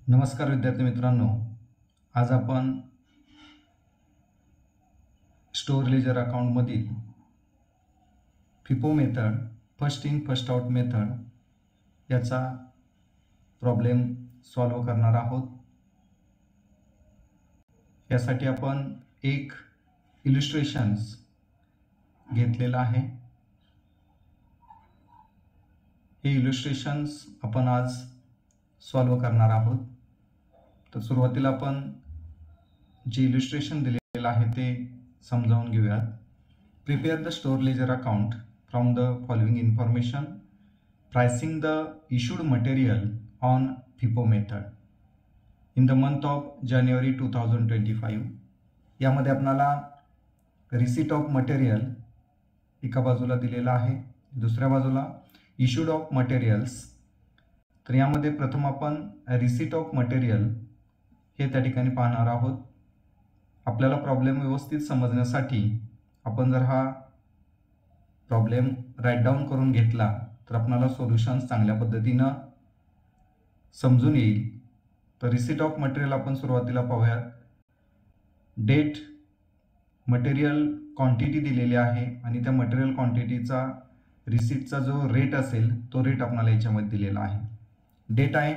नमस्कार विद्यार्थी मित्रांनो, आज आपण स्टोअर लेजर अकाउंटमधील FIFO method, first in first out method याचा प्रॉब्लेम सॉल्व्ह करणार आहोत। यासाठी आपण एक इलस्ट्रेशन्स घेतलेला आहे। हे इलस्ट्रेशन्स आपण आज सॉल्व्ह करणार आहोत। तर सुरुवातीला आपण जे इलस्ट्रेशन दिलेलं आहे ते समजावून घेऊयात। Prepare the store ledger account from the following information, pricing the issued material on FIFO method in the month of जानेवारी 2025। यामध्ये आपल्याला रिसीट ऑफ मटेरियल एका बाजूला दिलेला आहे, दुसऱ्या बाजूला इश्यूड ऑफ मटेरियल्स। तर यामध्ये प्रथम आपण रिसीट ऑफ मटेरियल हे त्या ठिकाणी पाहणार आहोत। आपल्याला प्रॉब्लेम व्यवस्थित समजण्यासाठी आपण जर हा प्रॉब्लेम राईट डाऊन करून घेतला तर आपल्याला सोल्युशन्स चांगल्या पद्धतीने समजून येईल। तर रिसीट ऑफ मटेरियल आपण सुरुवातीला पाहूयात। डेट, मटेरियल क्वांटिटी दिलेली आहे आणि त्या मटेरियल क्वांटिटीचा रिसीटचा जो रेट असेल तो रेट आपल्याला याच्यामध्ये दिलेला आहे। डेट आहे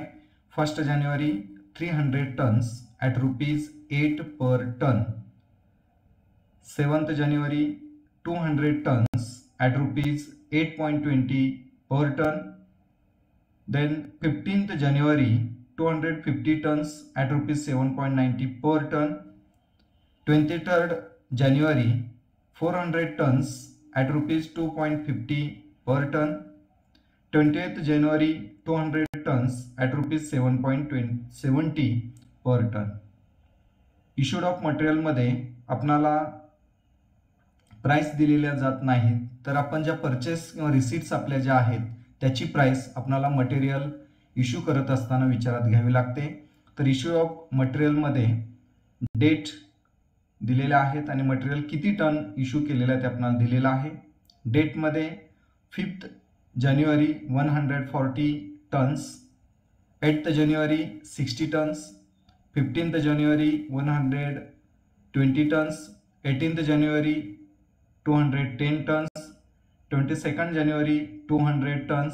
1 जानेवारी 300 टन्स ॲट ₹8 पर टन। 7 जानेवारी 200 tons at ₹8.20 per ton. Then 15th जानेवारी 250 tons at ₹7.90 per ton. 23rd जानेवारी 400 tons at ₹2.50 per ton. 20th जानेवारी 200 tons at ₹7.70 per ton. Issued of मटेरियलमध्ये आपणाला प्राइस दिलेल्या जात नाहीत, तर आपण ज्या परचेस किंवा रिसीट्स आपल्या ज्या आहेत त्याची प्राइस आपणाला मटेरियल इश्यू करत असताना विचारात घ्यावी लागते। तर इश्यू ऑफ मटेरियलमध्ये डेट दिलेल्या आहेत आणि मटेरियल किती टन इश्यू केलेलं आहे ते आपल्याला दिलेलं आहे। डेटमध्ये 5th जानेवारी 140 टन्स, 8th जानेवारी 60 टन्स, 15th जानेवारी 120 टन्स, 18th जानेवारी 210 टन्स, 22nd जानेवारी 200 टन्स,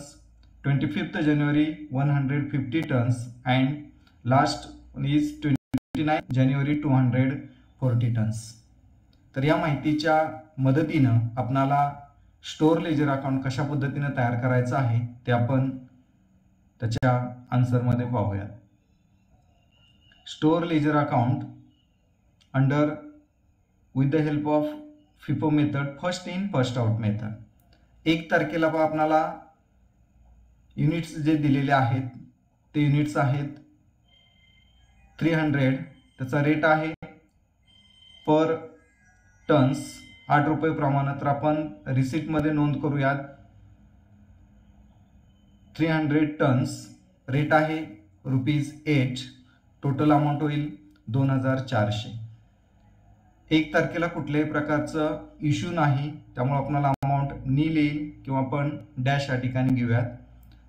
25th जानेवारी 150 tons and last is 29th जानेवारी 240 टन्स। तर या माहितीच्या मदतीनं आपणाला स्टोअर लेजर अकाउंट कशा पद्धतीने तयार करायचं आहे ते आपण त्याच्या आन्सरमध्ये पाहूया। Store ledger account under with the help of FIFO method, first in first out method. 1 तारखेला आपल्याला युनिट्स जे दिलेले आहेत ते युनिट्स आहेत 300, त्याचा रेट आहे पर टन्स 8 रुपये प्रमाणे। तर आपण रिसीटमध्ये नोंद करूयात 300 टन्स, रेट आहे ₹8, टोटल अमाऊंट होईल 2400। 1 तारखेला कुठल्याही प्रकारचं इश्यू नाही, त्यामुळे आपल्याला अमाऊंट नील येईल किंवा आपण डॅश या ठिकाणी घेऊयात।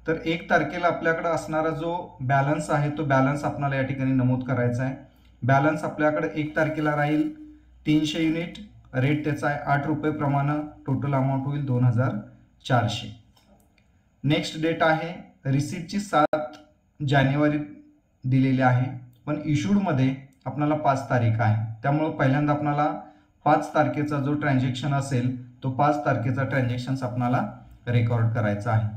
तर 1 तारखेला आपल्याकडे असणारा जो बॅलन्स आहे तो बॅलन्स आपल्याला या ठिकाणी नमूद करायचा आहे। बॅलन्स आपल्याकडे 1 तारखेला राहील 300 युनिट, रेट त्याचा आहे 8 रुपये प्रमाणे, टोटल अमाऊंट होईल 2400। नेक्स्ट डेट आहे रिसीटची 7 जानेवारी दिलेली आहे, पण इश्यूडमध्ये आपल्याला 5 तारीख आहे, त्यामुळे पहिल्यांदा आपल्याला 5 तारखेचा जो ट्रान्झॅक्शन असेल तो 5 तारखेचा ट्रान्झॅक्शन्स आपल्याला रेकॉर्ड करायचा आहे।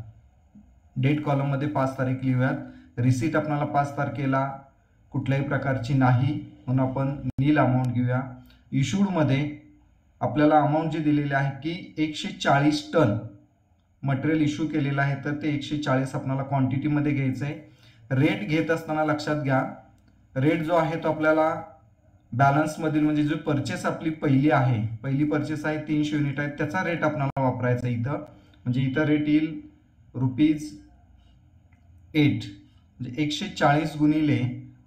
डेट कॉलममध्ये 5 तारीख लिहूयात। रिसीट आपल्याला 5 तारखेला कुठल्याही प्रकारची नाही म्हणून आपण नील अमाऊंट घेऊया। इश्यूडमध्ये आपल्याला अमाऊंट जी दिलेली आहे की 140 टन मटेरियल इश्यू केलेलं आहे, तर ते 140 आपल्याला क्वांटिटीमध्ये घ्यायचं आहे। रेट घेत असताना लक्षात घ्या, रेट जो आहे तो आपल्याला बॅलन्समधील म्हणजे जो परचेस आपली पहिली परचेस आहे 300 युनिट आहे, त्याचा रेट आपल्याला वापरायचा इथं। म्हणजे इथं रेट येईल ₹8, म्हणजे 140 गुणिले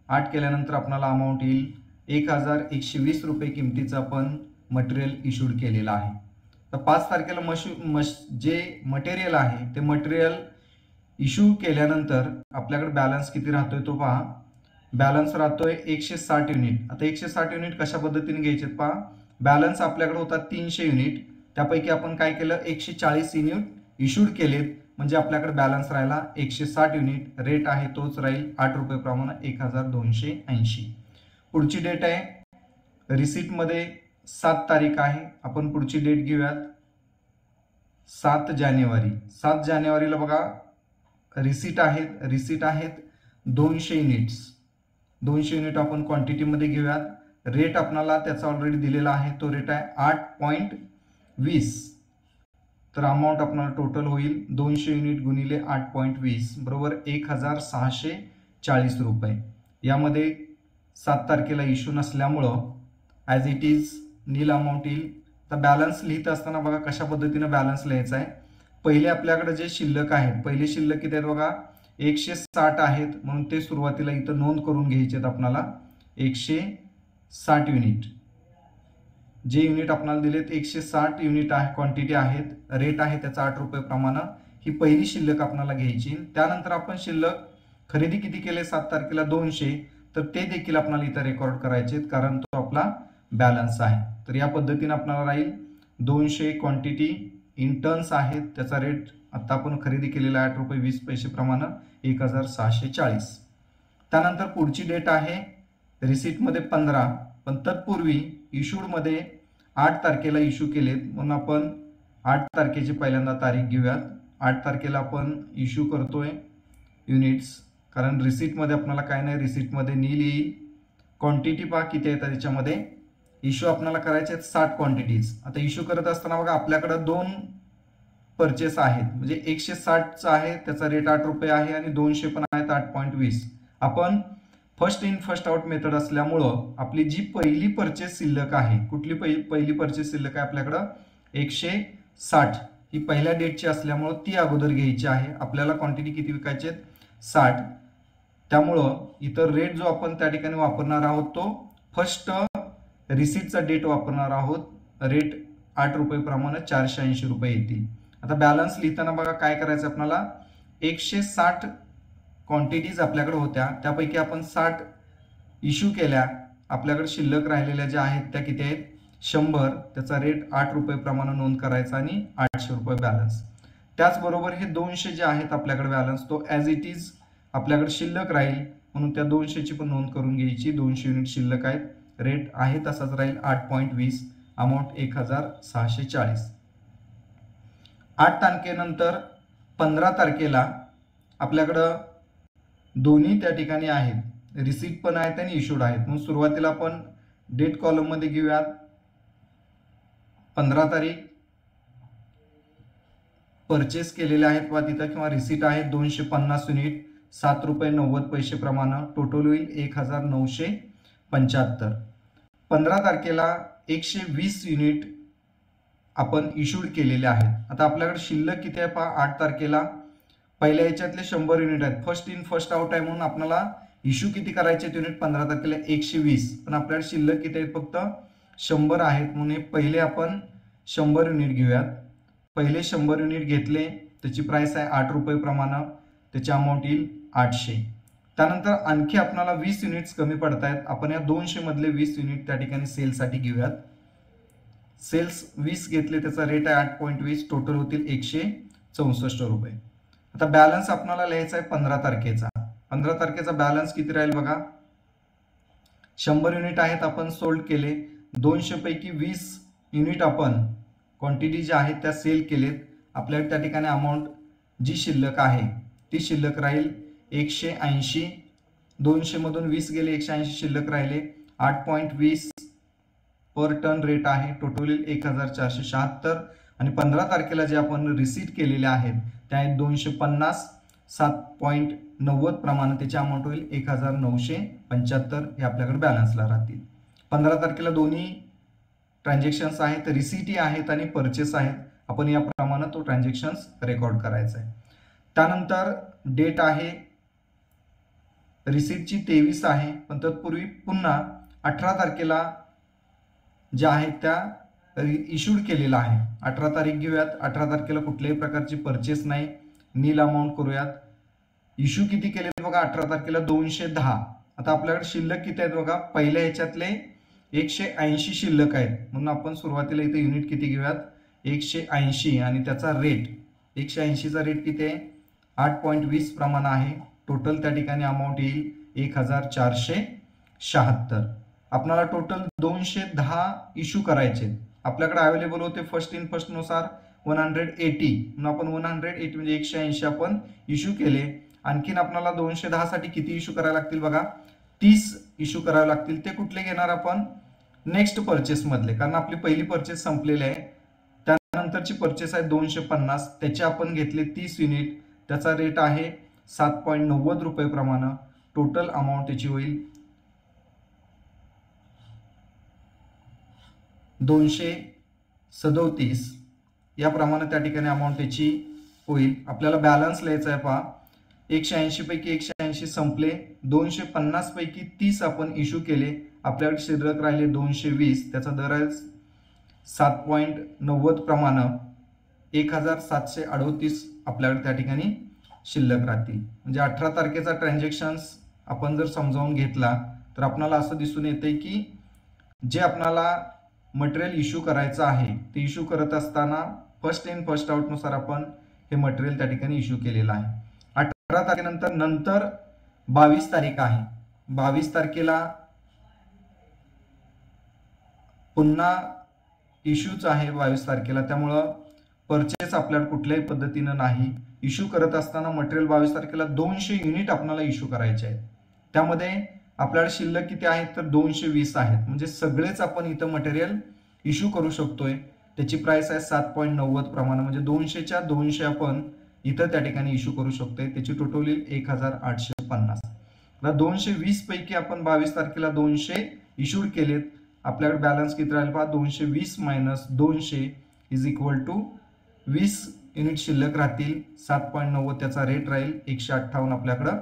8 केल्यानंतर आपल्याला अमाऊंट येईल 1120 रुपये किमतीचं आपण मटेरियल इश्यूड केलेलं आहे। तर 5 तारखेला जे मटेरियल आहे ते मटेरियल इश्यू केल्यानंतर आपल्याकडे बॅलन्स किती राहतोय तो पहा, बॅलन्स राहतोय 160 युनिट। आता 160 युनिट कशा पद्धतीने घ्यायचे पहा, बॅलन्स आपल्याकडे होता 300 युनिट, त्यापैकी आपण काय केलं 140 युनिट इश्यूड केलेत, म्हणजे आपल्याकडे बॅलन्स राहिला 160 युनिट। रेट आहे तोच राहील 8 रुपये प्रमाणे 1280। पुढची डेट आहे रिसीटमध्ये 7 तारीख आहे, आपण पुढची डेट घेऊयात 7 जानेवारी। 7 जानेवारीला बघा रिसीट आहेत 200 युनिट्स। 200 युनिट आपण क्वांटिटीमध्ये घेऊयात। रेट आपल्याला त्याचा ऑलरेडी दिलेला आहे, तो रेट आहे 8.20। तर अमाऊंट आपल्याला टोटल होईल 200 युनिट गुणिले 8.20 बरोबर 1640 रुपये। यामध्ये 7 तारखेला इश्यू नसल्यामुळं as it is nil amount येईल। तर बॅलन्स लिहित असताना बघा कशा पद्धतीने बॅलन्स लिहायचा आहे। पहिले आपल्याकडे जे शिल्लक आहेत, पहिले शिल्लक किती आहेत बघा 160 आहेत, म्हणून ते सुरुवातीला इथं नोंद करून घ्यायचे आहेत आपल्याला 160 युनिट। जे युनिट आपल्याला दिलेत 160 युनिट आहे, क्वांटिटी आहेत, रेट आहे त्याचा 8 रुपये प्रमाणे। ही पहिली शिल्लक आपल्याला घ्यायची। त्यानंतर आपण शिल्लक खरेदी किती केले 7 तारखेला 200, तर ते देखील आपल्याला इथं रेकॉर्ड करायचे आहेत, कारण तो आपला बॅलन्स आहे। तर या पद्धतीने आपल्याला राहील 200 क्वांटिटी इन टन्स आहेत, त्याचा रेट आता आपण खरेदी केलेला 8 रुपये 20 पैसे प्रमाणे 1640। त्यानंतर पुढची डेट आहे रिसीटमध्ये 15, पण तत्पूर्वी इश्यूडमध्ये 8 तारखेला इश्यू केलेत, म्हणून आपण 8 तारखेची पहिल्यांदा तारीख घेऊयात। 8 तारखेला आपण इश्यू करतोय युनिट्स, कारण रिसीटमध्ये आपल्याला काय नाही, रिसीटमध्ये नील येईल। क्वांटिटी पहा किती येतात त्याच्यामध्ये, इश्यू आपल्याला करायचे आहेत 60 क्वांटिटीज। आता इश्यू करत असताना बघा आपल्याकडे 2 परचेस आहेत, म्हणजे 160चा आहे त्याचा रेट 8 रुपये आहे आणि 200 पण आहेत 8.20। आपण first in first out method असल्यामुळं आपली जी पहिली परचेस शिल्लक आहे, कुठली पहिली परचेस शिल्लक आहे आपल्याकडं 160, ही पहिल्या डेटची असल्यामुळं ती अगोदर घ्यायची आहे। आपल्याला क्वांटिटी किती विकायची आहेत 60, त्यामुळं इतर रेट जो आपण त्या ठिकाणी वापरणार आहोत तो फर्स्ट रिसीटचा डेट वापरणार आहोत। रेट 8 रुपये प्रमाणे 480 रुपये येतील। आता बॅलन्स लिहिताना बघा काय करायचं आपल्याला, 160 क्वांटिटीज आपल्याकडे होत्या, त्यापैकी आपण 60 इश्यू केल्या, आपल्याकडे शिल्लक राहिलेल्या ज्या आहेत त्या किती आहेत 100, त्याचा रेट 8 रुपये प्रमाणे नोंद करायचा आणि 800 रुपये बॅलन्स। त्याचबरोबर हे 200 जे आहेत आपल्याकडे बॅलन्स, तो ॲज इट इज आपल्याकडे शिल्लक राहील, म्हणून त्या 200ची पण नोंद करून घ्यायची। 200 युनिट शिल्लक आहेत, रेट आहे तसाच राहील 8.20, अमाऊंट 1640। 8 तारखेनंतर 15 तारखेला आपल्याकडं दोन्ही त्या ठिकाणी आहेत, रिसीट पण आहेत आणि इश्यूड आहेत, म्हणून सुरुवातीला आपण डेट कॉलम मध्ये घेऊयात 15 तारीख। परचेस केलेले आहेत वा तिथं किंवा रिसीट आहेत 250 युनिट 7 रुपये 90 पैसे प्रमाणे, टोटल होईल 1975। 15 तारखेला 120 युनिट आपण इश्यूड केलेले आहेत। आता आपल्याकडे शिल्लक किती आहे पहा, 8 तारखेला पहिल्या याच्यातले 100 युनिट आहेत, फर्स्ट इन फर्स्ट आउट आहे, म्हणून आपल्याला इश्यू किती करायचे युनिट 15 तारखेला 120, पण आपल्याकडे शिल्लक किती आहेत फक्त 100 आहेत, म्हणून हे पहिले आपण 100 युनिट घेऊयात। पहिले 100 युनिट घेतले, त्याची प्राइस आहे 8 रुपये प्रमाणे, त्याची अमाऊंट येईल 800। त्यानंतर आणखी आपल्याला 20 युनिट्स कमी पडत आहेत, आपण या 200 मधले 20 युनिट त्या ठिकाणी सेलसाठी घेऊयात। सेल्स 20 घेतले, त्याचा रेट आहे 8.20, टोटल होतील 164 रुपये। आता बॅलन्स आपल्याला लिहायचा आहे 15 तारखेचा। 15 तारखेचा बॅलन्स किती राहील बघा, 100 युनिट आहेत आपण सोल्ड केले, 200 पैकी 20 युनिट आपण क्वांटिटी ज्या आहेत त्या सेल केलेत, आपल्याला त्या ठिकाणी अमाऊंट जी शिल्लक आहे ती शिल्लक राहील 180। 200 मधून 20 गेले, 180 शिल्लक राहिले, 8.20 पर टन रेट आहे, टोटल 1476। आणि 15 तारखेला जे आपण रिसीट केलेले आहेत त्या आहेत 250, 7.90 प्रमाणे, त्याची अमाऊंट होईल 1975, हे आपल्याकडे बॅलन्सला राहतील। 15 तारखेला दोन्ही ट्रान्झॅक्शन्स आहेत, रिसीटी आहेत आणि परचेस आहेत, आपण याप्रमाणे तो ट्रान्झॅक्शन्स रेकॉर्ड करायचा आहे। त्यानंतर डेट आहे रिसीटची 23 आहे, पण तत्पूर्वी पुन्हा 18 तारखेला ज्या आहेत त्या इश्यूड केलेला आहे। 18 तारीख घेऊयात, 18 तारखेला कुठल्याही प्रकारची परचेस नाही, नील अमाऊंट करूयात। इश्यू किती केले बघा 18 तारखेला 210, आता आपल्याकडे शिल्लक किती आहेत बघा, पहिल्या ह्याच्यातले 180 शिल्लक आहेत, म्हणून आपण सुरुवातीला इथे युनिट किती घेऊयात, 180 आणि त्याचा रेट 180चा रेट किती आहे, 8.20 प्रमाण आहे. टोटल त्या ठिकाणी अमाऊंट येईल 1476. आपल्याला टोटल 210 इश्यू करायचे. आपल्याकडे अवेलेबल होते फर्स्ट इन फर्स्ट नुसार 180, म्हणून आपण 180 म्हणजे 180 आपण इश्यू केले. आणखीन आपल्याला 210 साठी किती इश्यू करायला लागतील बघा, 30 इश्यू करावे लागतील. ते कुठले घेणार आपण, नेक्स्ट परचेस मधले, कारण आपली पहिली परचेस संपलेली आहे. त्यानंतरची परचेस आहे 250, त्याचे आपण घेतले 30 युनिट, त्याचा रेट आहे 7.90 रुपये प्रमाणे. टोटल अमाऊंट त्याची होईल 237 याप्रमाणे त्या ठिकाणी अमाऊंट त्याची होईल. आपल्याला बॅलन्स लिहायचा आहे पहा, 180 पैकी 180 संपले, 250 पैकी 30 आपण इश्यू केले, आपल्याकडे शिल्लक राहिले 220, त्याचा दर आहे 7.90 प्रमाणे 1738 आपल्याकडे त्या ठिकाणी शिल्लक राहतील. म्हणजे 18 तारखेचा ट्रान्झॅक्शन्स आपण जर समजावून घेतला तर आपल्याला असं दिसून येते की जे आपल्याला मटेरियल इश्यू करायचं आहे ते इश्यू करत असताना फर्स्ट इन फर्स्ट आउट नुसार आपण हे मटेरियल त्या ठिकाणी इश्यू केलेलं आहे. 18 तारखेनंतर नंतर 22 तारीख आहे, 22 तारखेला पुन्हा इश्यूच आहे 22 तारखेला, त्यामुळं परचेस आपल्याला कुठल्याही पद्धतीनं नाही. इश्यू करत असताना मटेरियल 22 तारखेला 200 युनिट आपल्याला इश्यू करायचे आहेत. त्यामध्ये आपल्याला शिल्लक किती आहेत तर 220 आहेत, म्हणजे सगळेच आपण इथं मटेरियल इश्यू करू शकतोय. त्याची प्राइस आहे 7.90 प्रमाणे, म्हणजे 200च्या 200 आपण इथं त्या ठिकाणी इश्यू करू शकतोय. त्याची टोटल येईल 1850. 220 पैकी आपण 22 तारखेला 200 इश्यूड केलेत. आपल्याकडे बॅलन्स किती राहील पहा, 220 minus 200 is equal to 20 unit शिल्लक राहतील. 7.90 त्याचा रेट राहील 158. आपल्याकडं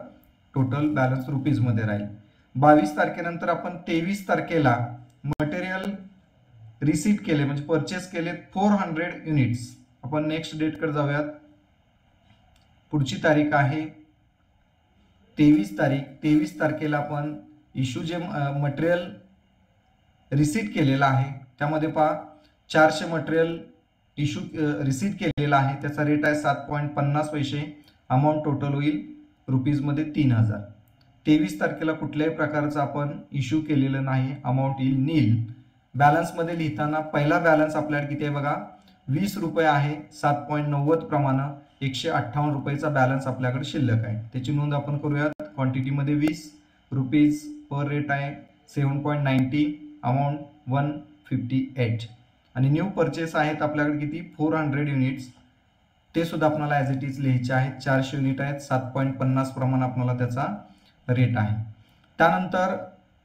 टोटल बॅलन्स रुपीज मध्ये राहील. 22 तारखेनंतर आपण 23 तारखेला मटेरियल रिसीट केले म्हणजे परचेस केले 400 युनिट्स. आपण नेक्स्ट डेट कडे जाऊयात. पुढची तारीख आहे 23 तारीख. 23 तारखेला आपण इश्यू जे मटेरियल रिसीट केलेला आहे त्यामध्ये पहा 400 मटेरियल इश्यू रिसीट केलेला आहे, त्याचा रेट आहे 7.50 पैसे. अमाऊंट टोटल होईल रुपीज मध्ये 3000. 23 तारखेला कुठल्याही प्रकारचा आपण इश्यू केलेलं नाही, अमाऊंट येईल नील. बॅलन्स मध्ये लिहिताना पहिला बॅलन्स आपल्याकडे किती आहे बघा, 20 रुपये आहे. 7.90 प्रमाणे 158 रुपयाचा बॅलन्स आपल्याकडे शिल्लक आहे. त्याची नोंद आपण करूयात. क्वांटिटी मध्ये 20 रुपीज, पर रेट आहे 7.90, अमाऊंट 158. आणि न्यू परचेस आहेत आपल्याकडे किती 400 युनिट्स, ते सुद्धा आपल्याला ॲज इट इज लिहायचे आहेत. 400 युनिट आहेत, 7.50 प्रमाणे आपल्याला त्याचा रेट आहे. त्यानंतर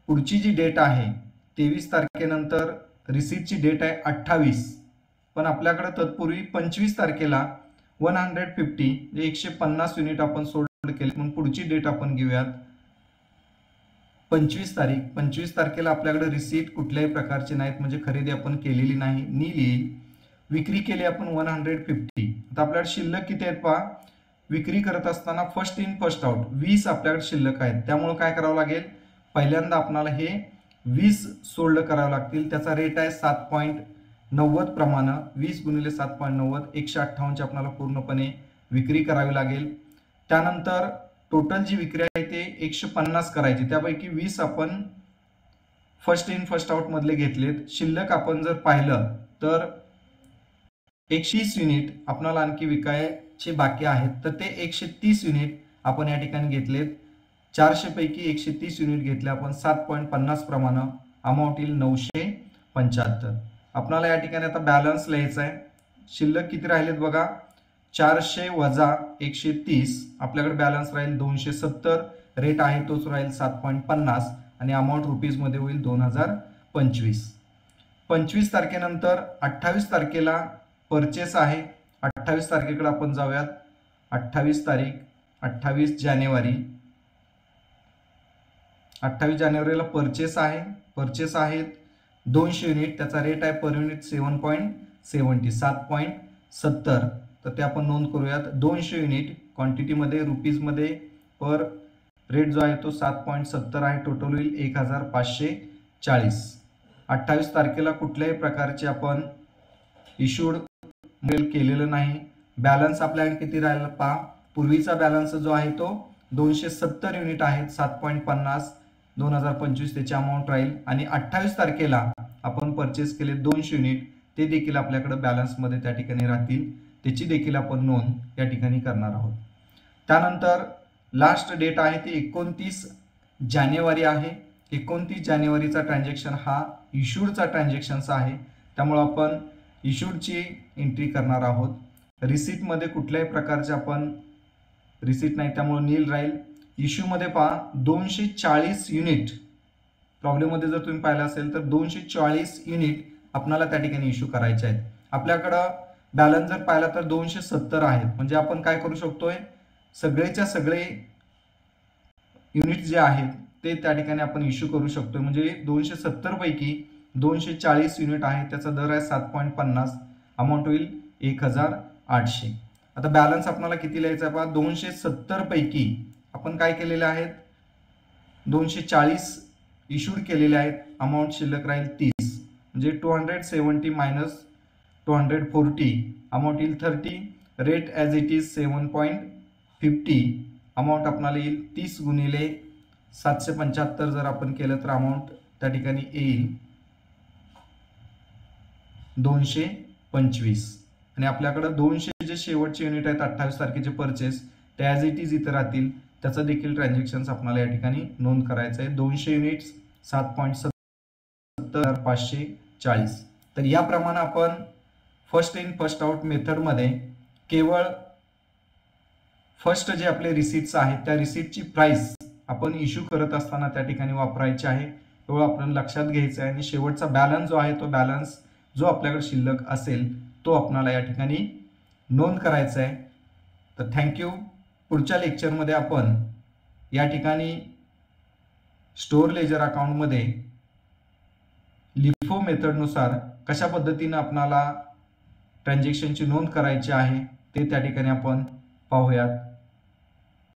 पुढची जी डेट आहे 23 तारखेनंतर रिसीटची डेट आहे 28, पण आपल्याकडे तत्पूर्वी 25 तारखेला 150 150 युनिट आपण सोल्ड केले, म्हणून पुढची डेट आपण घेऊयात 25 तारीख. 25 तारखेला आपल्याकडे रिसीट कुठल्याही प्रकारचे नाहीत, म्हणजे खरेदी आपण केलेली नाही, नील येईल. विक्री केली आपण 150. आता आपल्याकडे शिल्लक किती आहेत पहा, विक्री करत असताना फर्स्ट इन फर्स्ट आउट 20 आपल्याकडे शिल्लक आहेत. त्यामुळे काय करावं लागेल, पहिल्यांदा आपल्याला हे 20 सोल्ड करावं लागतील. त्याचा रेट आहे 7.90 प्रमाणे. 20 गुणिले 7.90 158ची आपल्याला पूर्णपणे विक्री करावी लागेल. त्यानंतर टोटल जी विक्री आहे ते 150 करायची, त्यापैकी 20 आपण फर्स्ट इन फर्स्ट आउट मधले घेतलेत. शिल्लक आपण जर पाहिलं तर 130 युनिट आपल्याला आणखी विकायचे बाकी आहेत, तर ते 130 युनिट आपण या ठिकाणी घेतलेत. 400 पैकी 130 युनिट घेतले आपण 7.50 प्रमाणे. अमाऊंट येईल 975. आपल्याला या ठिकाणी आता बॅलन्स लिहायचा आहे. शिल्लक किती राहिलेत बघा, 400 वजा 130, आपल्याकडे बॅलन्स राहील 270. रेट आहे तोच राहील 7.50 आणि अमाऊंट रुपीज मध्ये होईल 2025. 25 तारखेनंतर 28 तारखेला परचेस आहे. 28 तारखेकडे आपण जाऊयात. 28 तारीख 28 जानेवारी. 28 जानेवारीला परचेस आहे. परचेस आहेत 200 युनिट, त्याचा रेट आहे पर युनिट 7.70 7.70. तर ते आपण नोंद करूयात. 200 युनिट क्वांटिटी मध्ये रुपीज मध्ये पर रेट जो आहे तो 7.70 आहे. टोटल होईल 1540. 28 तारखेला कुठल्याही प्रकारचे आपण इश्यूड केलेलं नाही. बॅलन्स आपल्याकडे किती राहिला पहा. पूर्वीचा बॅलन्स जो आहे तो 270 युनिट आहेत. 7.50 2025 त्याची अमाऊंट राहील. आणि 28 तारखेला आपण परचेस केले 200 युनिट, ते देखील आपल्याकडे बॅलन्समध्ये त्या ठिकाणी राहतील. त्याची देखील आपण नोंद या ठिकाणी करणार आहोत. त्यानंतर लास्ट डेट आहे ती 29 जानेवारी आहे. 29 जानेवारीचा ट्रान्झॅक्शन हा इश्यूडचा ट्रान्झॅक्शनचा आहे. त्यामुळे आपण इश्यूडची एंट्री करणार आहोत. रिसीटमध्ये कुठल्याही प्रकारचे आपण रिसीट नाही, त्यामुळे नील राहील. इश्यूमध्ये पहा 240 युनिट, प्रॉब्लेममध्ये जर तुम्ही पाहिलं असेल तर 240 युनिट आपल्याला त्या ठिकाणी इश्यू करायचे आहेत. आपल्याकडं बॅलन्स जर पाहिला तर 270 आहेत. म्हणजे आपण काय करू शकतोय, सगळेच्या सगळे युनिट जे आहेत ते त्या ठिकाणी आपण इश्यू करू शकतोय. म्हणजे 270 पैकी 240 युनिट आहे, त्याचा दर आहे 7.50, अमाऊंट होईल 1800. आता बॅलन्स आपल्याला किती लिहायचा आहे पहा. 270 पैकी आपण काय केलेले आहेत, 240 इश्यूड केलेले आहेत. अमाऊंट शिल्लक राहील 30, म्हणजे 270 मायनस 240, अमाऊंट येईल 30. Rate as it is 7.50, amount आपल्याला येईल 30 गुणिले 775 जर आपण केलं तर अमाऊंट त्या ठिकाणी येईल 225. आणि आपल्याकडे 200 जे शेवटचे युनिट आहेत 28 तारखेचे परचेस, ते ॲज इट इज इथं राहतील. त्याचा देखील ट्रान्झॅक्शन्स आपल्याला या ठिकाणी नोंद करायचं आहे. 200 युनिट्स 7.70 540. तर याप्रमाणे आपण फर्स्ट इन फर्स्ट आउट मेथडमध्ये केवळ फर्स्ट जे आपले रिसीट्स आहेत त्या रिसीटची प्राइस आपण इश्यू करत असताना त्या ठिकाणी वापरायची आहे, एवढं आपण लक्षात घ्यायचं आहे. आणि शेवटचा बॅलन्स जो आहे तो बॅलन्स जो आपल्याकडे शिल्लक असेल तो आपल्याला या ठिकाणी नोंद करायचा आहे. तर थँक्यू. पुढच्या लेक्चरमध्ये आपण या ठिकाणी स्टोअर लेजर अकाउंटमध्ये लिफो मेथडनुसार कशा पद्धतीने आपल्याला ट्रान्झॅक्शनची नोंद करायची आहे ते त्या ठिकाणी आपण पाहूयात.